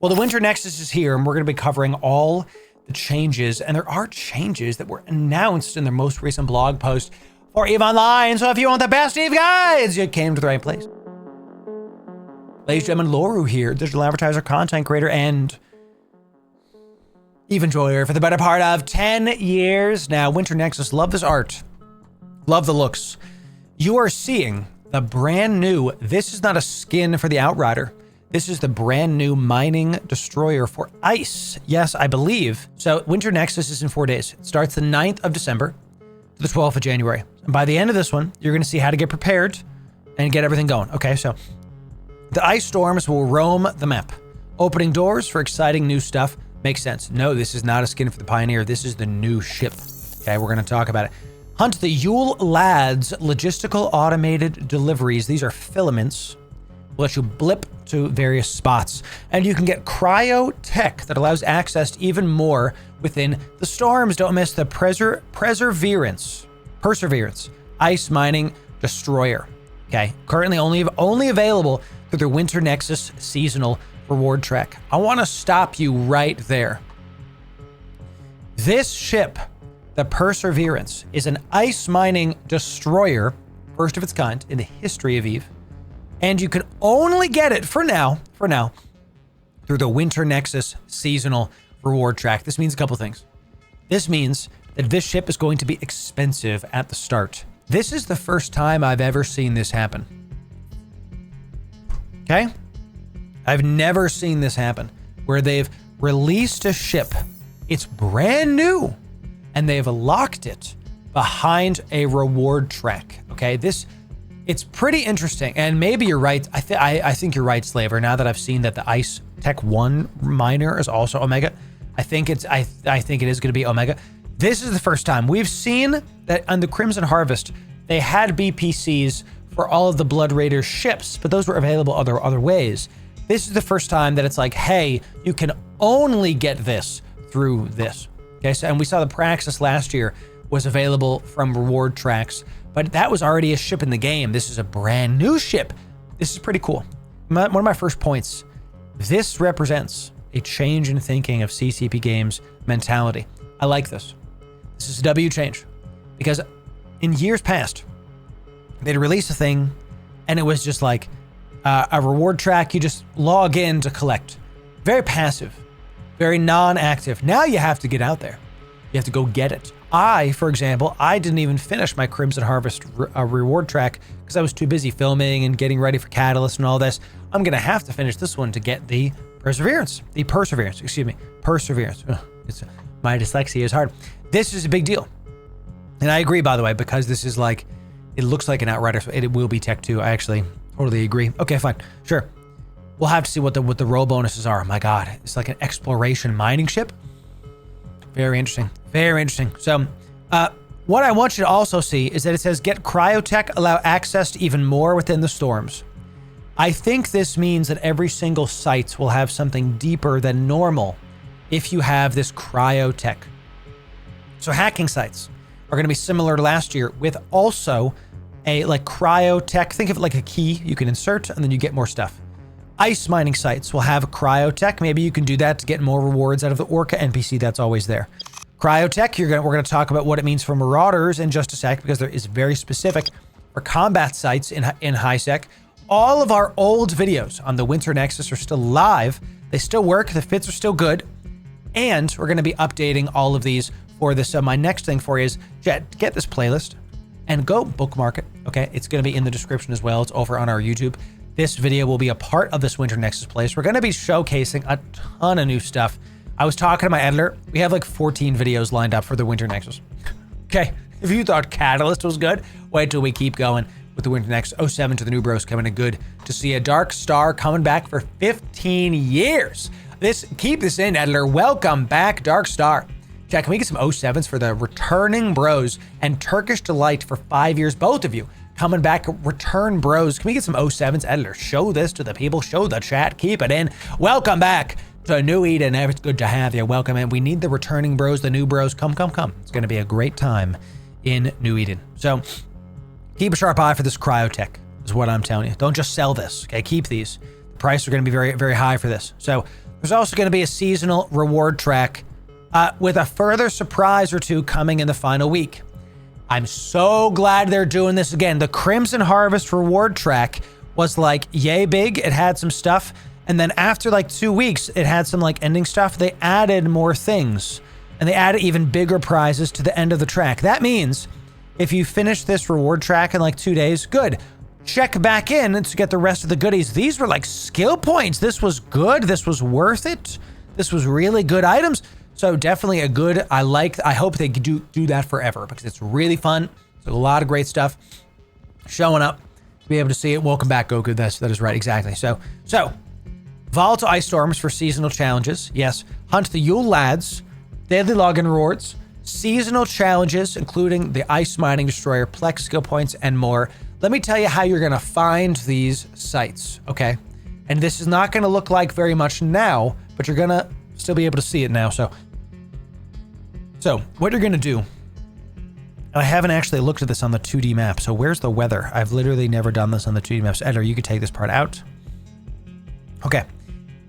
Well, the Winter Nexus is here, and we're going to be covering all the changes, and there are changes that were announced in their most recent blog post for EVE Online. So if you want the best EVE guides, you came to the right place. Ladies and gentlemen, Loru here, digital advertiser, content creator, and EVE enjoyer for the better part of 10 years now. Winter Nexus, love this art. Love the looks. You are seeing the brand new, this is not a skin for the Outrider. This is the brand new mining destroyer for ice. Yes, I believe. So Winter Nexus is in 4 days. It starts the 9th of December to the 12th of January. And by the end of this one, you're going to see how to get prepared and get everything going. Okay, so the ice storms will roam the map. Opening doors for exciting new stuff. Makes sense. No, this is not a skin for the Pioneer. This is the new ship. Okay, we're going to talk about it. Hunt the Yule Lads logistical automated deliveries. These are filaments. Will let you blip to various spots, and you can get cryo tech that allows access to even more within the storms. Don't miss the Perseverance ice mining destroyer. Okay, currently only available through the Winter Nexus seasonal reward track. I want to stop you right there. This ship, the Perseverance, is an ice mining destroyer, first of its kind in the history of EVE. And you can only get it for now, through the Winter Nexus seasonal reward track. This means a couple things. This means that this ship is going to be expensive at the start. This is the first time I've ever seen this happen. Okay? I've never seen this happen, where they've released a ship. It's brand new, and they've locked it behind a reward track. Okay? It's pretty interesting, and maybe you're right. I think you're right, Slaver. Now that I've seen that the Ice Tech 1 miner is also Omega, I think it is going to be Omega. This is the first time we've seen that on the Crimson Harvest they had BPCs for all of the Blood Raider ships, but those were available other ways. This is the first time that it's like, hey, you can only get this through this. Okay, so and we saw the Praxis last year was available from reward tracks. But that was already a ship in the game. This is a brand new ship. This is pretty cool. One of my first points, this represents a change in thinking of CCP Games mentality. I like this. This is a W change. Because in years past, they'd release a thing and it was just like a reward track. You just log in to collect. Very passive, very non-active. Now you have to get out there. You have to go get it. For example, I didn't even finish my Crimson Harvest reward track because I was too busy filming and getting ready for Catalyst and all this. I'm going to have to finish this one to get the Perseverance. Perseverance. Ugh, my dyslexia is hard. This is a big deal. And I agree, by the way, because this is like, it looks like an Outrider. So it will be Tech 2. I actually totally agree. Okay, fine. Sure. We'll have to see what the role bonuses are. My God, it's like an exploration mining ship. Very interesting. Very interesting. So what I want you to also see is that it says get cryotech, allow access to even more within the storms. I think this means that every single site will have something deeper than normal if you have this cryotech. So hacking sites are going to be similar to last year with also a like cryotech. Think of it like a key you can insert and then you get more stuff. Ice mining sites will have cryotech. Maybe you can do that to get more rewards out of the Orca NPC that's always there. Cryotech, we're going to talk about what it means for Marauders in just a sec because there is very specific for combat sites in HiSec. All of our old videos on the Winter Nexus are still live. They still work. The fits are still good. And we're going to be updating all of these for this. So my next thing for you is get this playlist and go bookmark it. Okay, it's going to be in the description as well. It's over on our YouTube. This video will be a part of this Winter Nexus place. We're going to be showcasing a ton of new stuff. I was talking to my editor. We have like 14 videos lined up for the Winter Nexus. Okay, if you thought Catalyst was good, wait till we keep going with the Winter Nexus. 07 to the new bros coming in. Good to see a Dark Star coming back for 15 years. Keep this in, editor. Welcome back, Dark Star. Jack, can we get some 07s for the returning bros and Turkish Delight for 5 years? Both of you. Coming back, return bros. Can we get some 07s, editor? Show this to the people. Show the chat. Keep it in. Welcome back to New Eden. It's good to have you. Welcome in. We need the returning bros, the new bros. Come. It's going to be a great time in New Eden. So keep a sharp eye for this cryotech is what I'm telling you. Don't just sell this. Okay, keep these. The prices are going to be very, very high for this. So There's also going to be a seasonal reward track with a further surprise or two coming in the final week. I'm so glad they're doing this again. The Crimson Harvest reward track was like yay big. It had some stuff. And then after like 2 weeks, it had some like ending stuff. They added more things and they added even bigger prizes to the end of the track. That means if you finish this reward track in like 2 days, good. Check back in to get the rest of the goodies. These were like skill points. This was good. This was worth it. This was really good items. So definitely a good, I hope they do that forever because it's really fun. So a lot of great stuff showing up to be able to see it. Welcome back, Goku. That is right. Exactly. So volatile ice storms for seasonal challenges. Yes. Hunt the Yule Lads, daily login rewards, seasonal challenges, including the Ice Mining Destroyer, Plex skill points, and more. Let me tell you how you're going to find these sites, okay? And this is not going to look like very much now, but you're going to still be able to see it now. So what you're going to do, and I haven't actually looked at this on the 2D map, so where's the weather? I've literally never done this on the 2D maps. Editor, you could take this part out. Okay,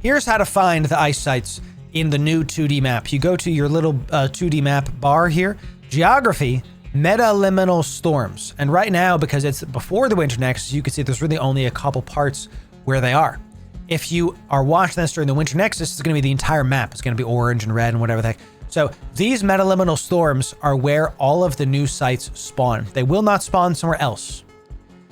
here's how to find the ice sites in the new 2D map. You go to your little 2D map bar here, geography, meta-liminal storms. And right now, because it's before the Winter Nexus, you can see there's really only a couple parts where they are. If you are watching this during the Winter Nexus, it's going to be the entire map. It's going to be orange and red and whatever the heck. So these meta-liminal storms are where all of the new sites spawn. They will not spawn somewhere else.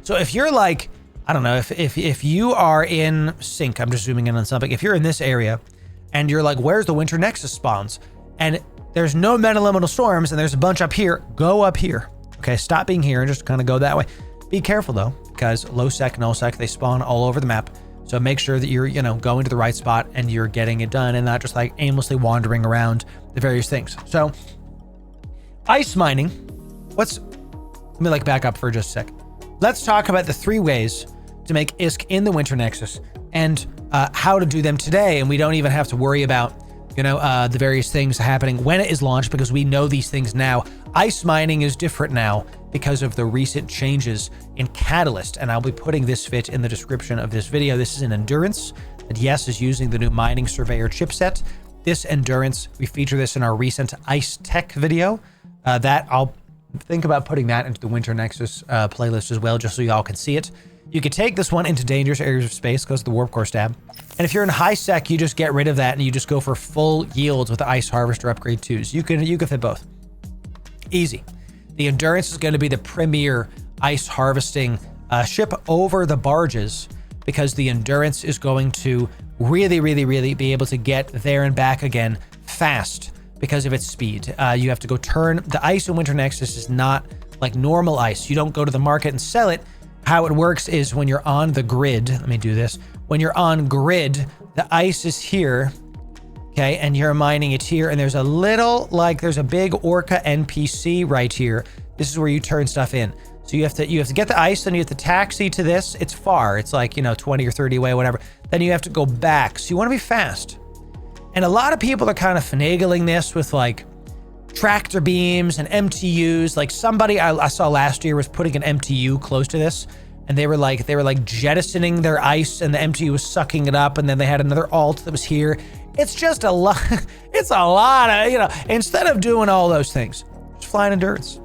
So if you're like, I don't know, if you are in Sync, I'm just zooming in on something. If you're in this area and you're like, where's the Winter Nexus spawns? And there's no meta-liminal storms and there's a bunch up here, go up here. Okay, stop being here and just kind of go that way. Be careful though, because low sec, null sec, they spawn all over the map. So make sure that you're, going to the right spot and you're getting it done and not just like aimlessly wandering around the various things. So ice mining, let me like back up for just a sec. Let's talk about the 3 ways to make ISK in the Winter Nexus and how to do them today. And we don't even have to worry about, the various things happening when it is launched because we know these things now. Ice mining is different now because of the recent changes in Catalyst. And I'll be putting this fit in the description of this video. This is an endurance that, yes, is using the new Mining Surveyor chipset. This endurance, we feature this in our recent Ice Tech video. That I'll think about putting that into the Winter Nexus playlist as well, just so y'all can see it. You could take this one into dangerous areas of space because of the Warp Core stab. And if you're in high sec, you just get rid of that and you just go for full yields with the Ice Harvester upgrade 2s. You can fit both. Easy. The Endurance is going to be the premier ice harvesting ship over the barges because the Endurance is going to really, really, really be able to get there and back again fast because of its speed. You have to go turn. The ice in Winter Nexus is not like normal ice. You don't go to the market and sell it. How it works is when you're on the grid, let me do this. When you're on grid, the ice is here, okay, and you're mining it here, and there's a little, there's a big Orca NPC right here. This is where you turn stuff in. So you have to get the ice, then you have to taxi to this. It's far. It's like, 20 or 30 away, whatever. Then you have to go back. So you want to be fast. And a lot of people are kind of finagling this with like tractor beams and MTUs. Like somebody I saw last year was putting an MTU close to this, and they were like jettisoning their ice, and the MTU was sucking it up, and then they had another alt that was here. It's just a lot. It's a lot of, instead of doing all those things, just fly an endurance.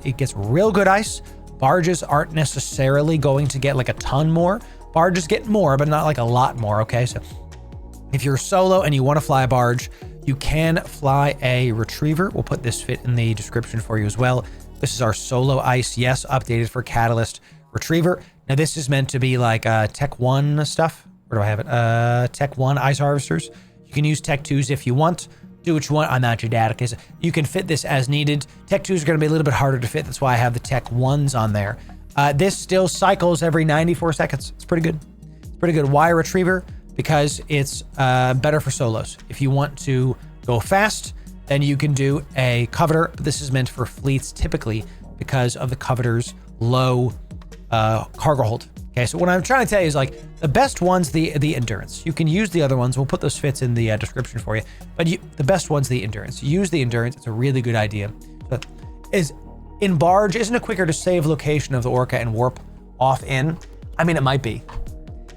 It gets real good ice. Barges aren't necessarily going to get like a ton more. Barges get more, but not like a lot more. Okay, so if you're solo and you want to fly a barge, you can fly a retriever. We'll put this fit in the description for you as well. This is our solo ice, yes, updated for Catalyst retriever. Now this is meant to be like Tech 1 stuff. Where do I have it? Tech 1 ice harvesters. You can use Tech 2s if you want. Do what you want. I'm not your dad. Okay, so you can fit this as needed. Tech 2s are going to be a little bit harder to fit. That's why I have the Tech 1s on there. This still cycles every 94 seconds. It's pretty good. It's pretty good. Why retriever? Because it's better for solos. If you want to go fast, then you can do a coveter. But this is meant for fleets typically because of the coveter's low cargo hold. Okay, so what I'm trying to tell you is like the best one's the endurance. You can use the other ones. We'll put those fits in the description for you. But the best one's the endurance. Use the endurance. It's a really good idea. So is in barge, isn't it quicker to save location of the Orca and warp off in? I mean, it might be,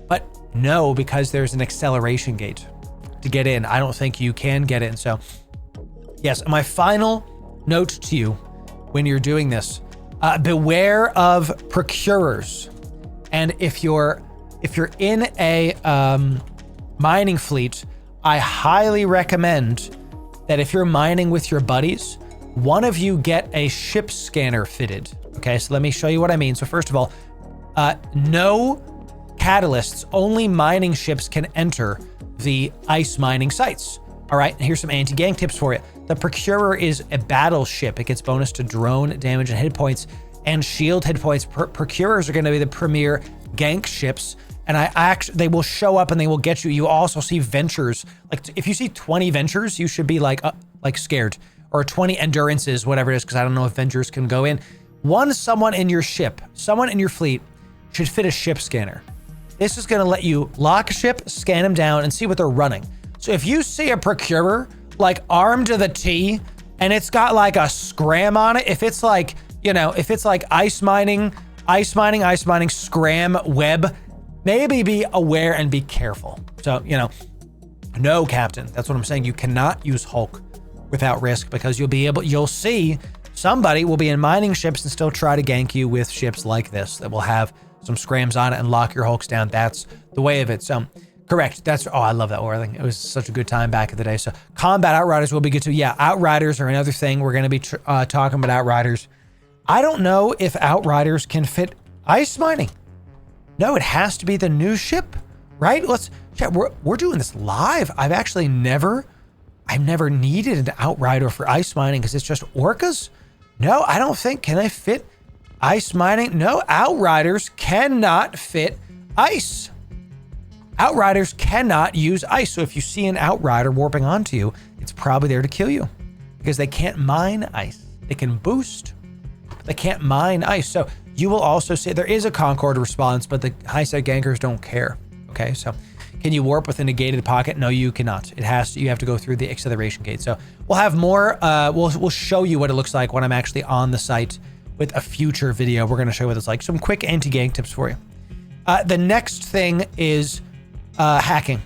but no, because there's an acceleration gate to get in. I don't think you can get in. So yes, my final note to you when you're doing this, beware of procurers. And if you're in a mining fleet, I highly recommend that if you're mining with your buddies, one of you get a ship scanner fitted. Okay, so let me show you what I mean. So first of all, no catalysts, only mining ships can enter the ice mining sites. All right, and here's some anti-gank tips for you. The Procurer is a battleship. It gets bonus to drone damage and hit points and shield hit points. Procurers are going to be the premier gank ships, and they will show up and they will get you. You also see Ventures. Like if you see 20 Ventures, you should be like scared, or 20 Endurances, whatever it is, because I don't know if Ventures can go in. Someone in your ship, someone in your fleet should fit a ship scanner. This is going to let you lock a ship, scan them down, and see what they're running. So if you see a Procurer like armed to the T, and it's got like a scram on it, if it's like, you know, if it's like ice mining, scram, web, maybe be aware and be careful. So, you know, no, Captain, that's what I'm saying. You cannot use Hulk without risk, because you'll see somebody will be in mining ships and still try to gank you with ships like this that will have some scrams on it and lock your Hulks down. That's the way of it. So correct. I love that wording. It was such a good time back in the day. So combat Outriders will be good too. Yeah, Outriders are another thing. We're going to be talking about Outriders. I don't know if Outriders can fit ice mining. No, it has to be the new ship, right? Let's chat. We're doing this live. I've never needed an Outrider for ice mining because it's just orcas. No, I don't think. Can I fit ice mining? No, Outriders cannot fit ice. Outriders cannot use ice. So if you see an Outrider warping onto you, it's probably there to kill you, because they can't mine ice. They can boost, but they can't mine ice. So you will also see there is a Concord response, but the high-sec gankers don't care. Okay, so can you warp with a negated pocket? No, you cannot. You have to go through the acceleration gate. So we'll have more. We'll show you what it looks like when I'm actually on the site with a future video. We're going to show you what it's like. Some quick anti-gank tips for you. The next thing is hacking.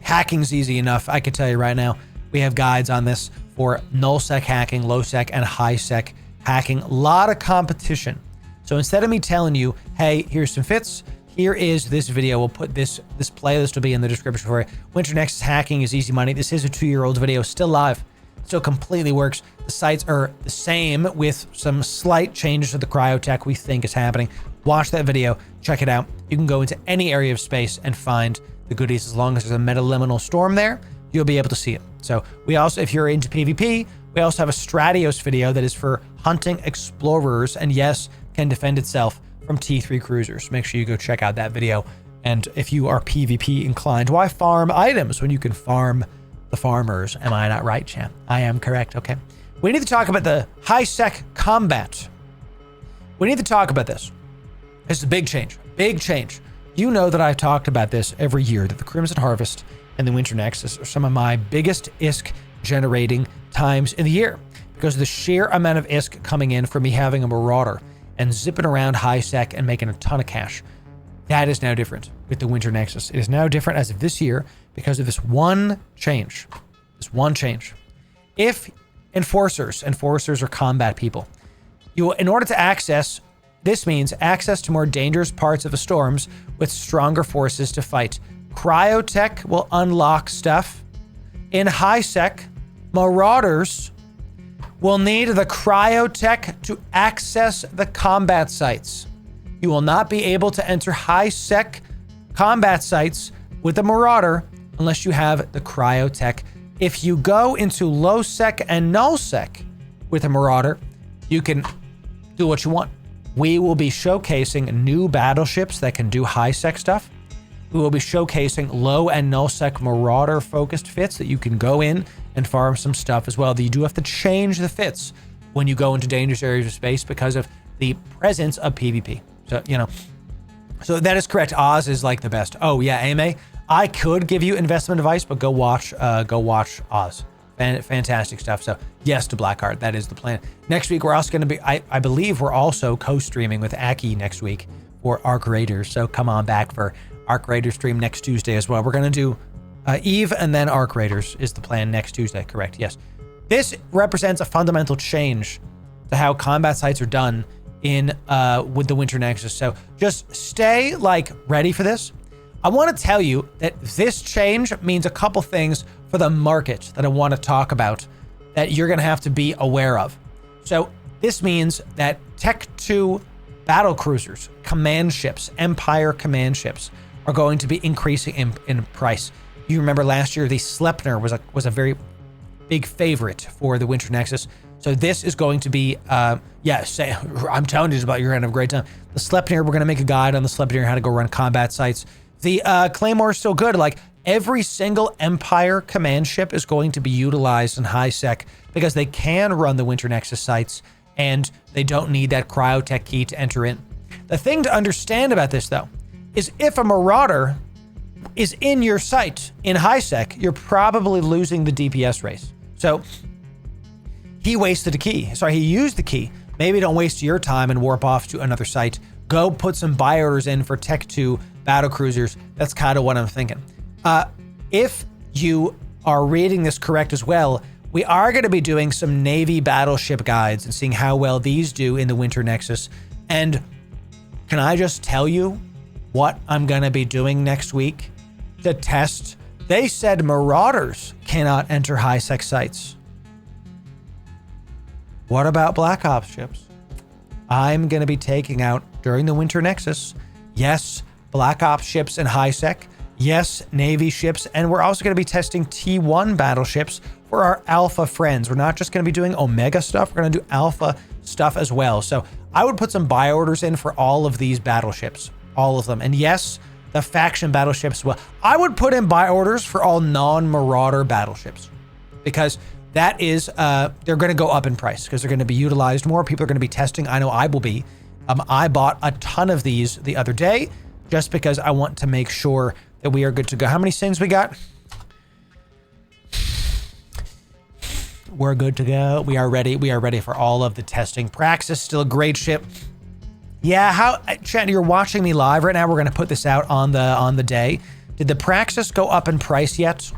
Hacking's easy enough. I can tell you right now, we have guides on this for null-sec hacking, low-sec, and high-sec hacking. A lot of competition. So instead of me telling you, hey, here's some fits, here is this video. We'll put this playlist will be in the description for you. Winter Nexus hacking is easy money. This is a 2-year-old video, still live. Still completely works. The sites are the same with some slight changes to the cryotech we think is happening. Watch that video, check it out. You can go into any area of space and find the goodies. As long as there's a metaliminal storm there, you'll be able to see it. So we also, if you're into PvP, we also have a Stratios video that is for hunting explorers, and yes, can defend itself from T3 cruisers. Make sure you go check out that video. And if you are PvP inclined, why farm items when you can farm the farmers? Am I not right, champ? I am correct. Okay. We need to talk about the high-sec combat. We need to talk about this. This is a big change. Big change. You know that I've talked about this every year, that the Crimson Harvest and the Winter Nexus are some of my biggest ISK generating times in the year, because of the sheer amount of ISK coming in from me having a Marauder and zipping around high-sec and making a ton of cash. That is now different with the Winter Nexus. It is now different as of this year because of this one change. This one change. If enforcers are combat people, in order to access, this means access to more dangerous parts of the storms with stronger forces to fight. Cryotech will unlock stuff. In high-sec, Marauders will need the cryotech to access the combat sites. You will not be able to enter high-sec combat sites with the Marauder unless you have the cryotech. If you go into low-sec and null-sec with a Marauder, you can do what you want. We will be showcasing new battleships that can do high-sec stuff. We will be showcasing low and null-sec Marauder-focused fits that you can go in and farm some stuff as well. You do have to change the fits when you go into dangerous areas of space because of the presence of PvP. So, you know, so that is correct. Oz is like the best. Oh yeah, Ame, I could give you investment advice, but go watch Oz. Fantastic stuff. So yes to Blackheart. That is the plan. Next week, we're also going to be, I believe we're also co-streaming with Aki next week for Arc Raiders. So come on back for Arc Raider stream next Tuesday as well. We're going to do Eve and then Arc Raiders is the plan next Tuesday, correct? Yes. This represents a fundamental change to how combat sites are done in with the Winter Nexus. So just stay like ready for this. I want to tell you that this change means a couple things for the market that I want to talk about that you're going to have to be aware of. So this means that Tech 2 battle cruisers, command ships, Empire command ships are going to be increasing in price. You remember last year the Sleipnir was a very big favorite for the Winter Nexus. So this is going to be, I'm telling you about, you're going to have a great time. The Sleipnir, we're going to make a guide on the Sleipnir, how to go run combat sites. The Claymore is still good. Like every single Empire command ship is going to be utilized in high sec because they can run the Winter Nexus sites and they don't need that cryotech key to enter in. The thing to understand about this though, is if a Marauder is in your site in high sec, you're probably losing the DPS race. So he wasted a key. Sorry, he used the key. Maybe don't waste your time and warp off to another site. Go put some buy orders in for Tech 2 battle cruisers. That's kind of what I'm thinking. If you are reading this correct as well, we are going to be doing some Navy battleship guides and seeing how well these do in the Winter Nexus. And can I just tell you what I'm going to be doing next week to test? They said Marauders cannot enter high sec sites. What about Black Ops ships? I'm going to be taking out during the Winter Nexus, yes, Black Ops ships in high sec, yes, Navy ships, and we're also going to be testing T1 battleships for our alpha friends. We're not just going to be doing Omega stuff, we're going to do alpha stuff as well. So I would put some buy orders in for all of these battleships, all of them. And yes, the faction battleships as well. I would put in buy orders for all non-Marauder battleships because that is, they're going to go up in price because they're going to be utilized more. People are going to be testing. I know I will be. I bought a ton of these the other day just because I want to make sure that we are good to go. How many sins we got? We're good to go. We are ready. We are ready for all of the testing. Praxis, still a great ship. Yeah, Chat, you're watching me live right now. We're going to put this out on the day. Did the Praxis go up in price yet?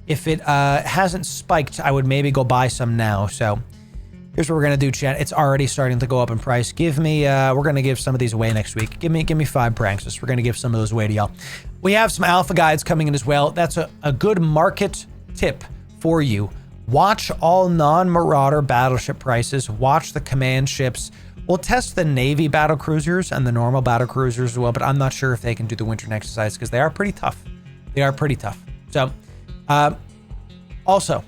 If it hasn't spiked, I would maybe go buy some now. So here's what we're going to do, chat. It's already starting to go up in price. Give me, we're going to give some of these away next week. Give me 5 Praxis. We're going to give some of those away to y'all. We have some alpha guides coming in as well. That's a good market tip for you. Watch all non-Marauder battleship prices. Watch the command ships. We'll test the Navy battle cruisers and the normal battle cruisers as well, but I'm not sure if they can do the Winter Nexus sites because they are pretty tough. They are pretty tough. So, also,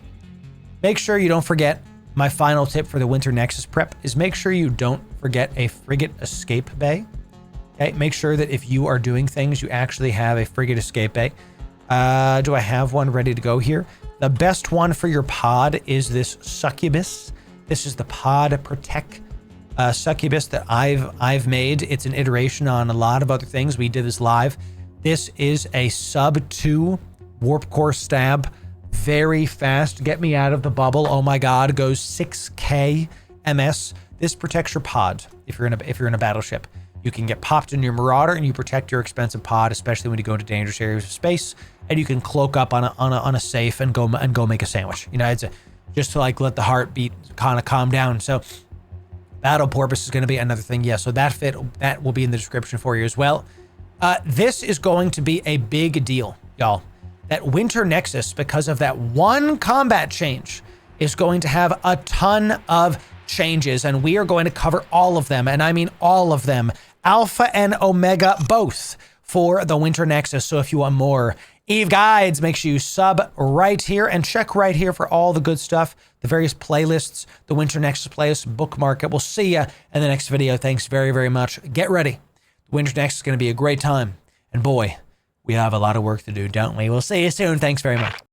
make sure you don't forget my final tip for the Winter Nexus prep is make sure you don't forget a frigate escape bay. Okay, make sure that if you are doing things, you actually have a frigate escape bay. Do I have one ready to go here? The best one for your pod is this Succubus. This is the Pod Protect Succubus that I've made. It's an iteration on a lot of other things. We did this live. This is a sub 2 warp core stab. Very fast. Get me out of the bubble. Oh my God. Goes 6K MS. This protects your pod. If you're in a battleship, you can get popped in your Marauder and you protect your expensive pod, especially when you go into dangerous areas of space. And you can cloak up on a safe and go make a sandwich. You know, it's just to like let the heartbeat kind of calm down. So battle porpoise is going to be another thing. Yeah. So that will be in the description for you as well. This is going to be a big deal, y'all. That Winter Nexus, because of that one combat change, is going to have a ton of changes, and we are going to cover all of them, and I mean all of them, Alpha and Omega both, for the Winter Nexus. So if you want more Eve guides, make sure you sub right here and check right here for all the good stuff, the various playlists, the Winter Nexus playlist, bookmark it. We'll see you in the next video. Thanks very, very much. Get ready. The Winter Nexus is going to be a great time, and boy, we have a lot of work to do, don't we? We'll see you soon. Thanks very much.